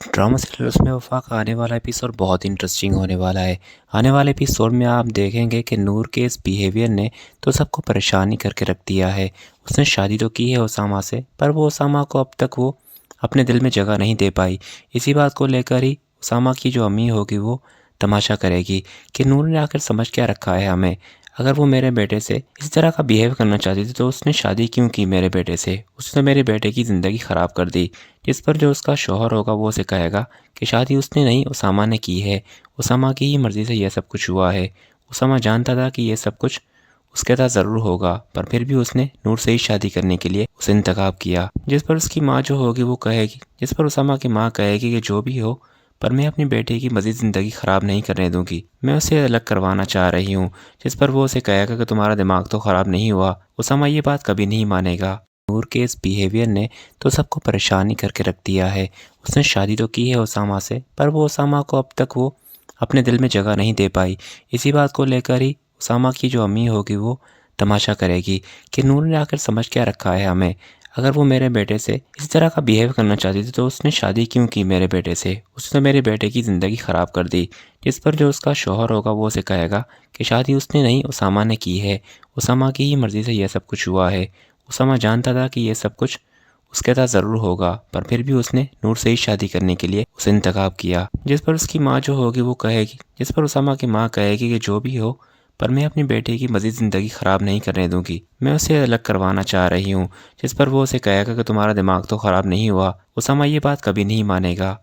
Drama serial उसमें वफा का आने वाला एपिसोड बहुत इंटरेस्टिंग होने वाला है। आने वाले एपिसोड में आप देखेंगे कि नूर के इस बिहेवियर ने तो सबको परेशानी करके रख दिया है। उसने शादी तो की है उसामा से, पर वो उसामा को अब तक वो अपने दिल में जगह नहीं दे पाई। इसी बात को लेकर ही उसामा की जो अम्मी होगी वो तमाशा करेगी कि नूर ने आखिर समझ क्या रखा है हमें। अगर वो मेरे बेटे से इस तरह का बिहेव करना चाहती थी तो उसने शादी क्यों की मेरे बेटे से। उसने तो मेरे बेटे की ज़िंदगी ख़राब कर दी। जिस पर जो उसका शौहर होगा वो उसे कहेगा कि शादी उसने नहीं उसामा ने की है, उसामा की ही मर्ज़ी से यह सब कुछ हुआ है। उसामा जानता था कि यह सब कुछ उसके साथ ज़रूर होगा, पर फिर भी उसने नूर से ही शादी करने के लिए उसे इंतखाब किया। जिस पर उसकी माँ जो होगी वो कहेगी, जिस पर उसामा की माँ कहेगी कि जो भी हो, पर मैं अपनी बेटे की मज़ीद ज़िंदगी ख़राब नहीं करने दूंगी, मैं उसे अलग करवाना चाह रही हूँ। जिस पर वो उसे कहेगा कि तुम्हारा दिमाग तो ख़राब नहीं हुआ। उसामा ये बात कभी नहीं मानेगा। नूर के इस बिहेवियर ने तो सबको परेशानी करके रख दिया है। उसने शादी तो की है उसामा से, पर वो उसामा को अब तक वो अपने दिल में जगह नहीं दे पाई। इसी बात को लेकर ही उसामा की जो अम्मी होगी वो तमाशा करेगी कि नूर ने आखिर समझ क्या रखा है हमें। अगर वो मेरे बेटे से इस तरह का बिहेव करना चाहती थी तो उसने शादी क्यों की मेरे बेटे से। उसने तो मेरे बेटे की ज़िंदगी ख़राब कर दी। जिस पर जो उसका शौहर होगा वो उसे कहेगा कि शादी उसने नहीं उसामा ने की है, उसामा की ही मर्ज़ी से यह सब कुछ हुआ है। उसामा जानता था कि यह सब कुछ उसके साथ ज़रूर होगा, पर फिर भी उसने नूर से ही शादी करने के लिए उसे इंतखाब किया। जिस पर उसकी माँ जो होगी वो कहेगी, जिस पर उसामा की माँ कहेगी कि जो भी हो, पर मैं अपनी बेटे की मज़ीद ज़िंदगी ख़राब नहीं करने दूंगी, मैं उसे अलग करवाना चाह रही हूँ। जिस पर वो उसे कहेगा कि तुम्हारा दिमाग तो ख़राब नहीं हुआ। उसामा ये बात कभी नहीं मानेगा।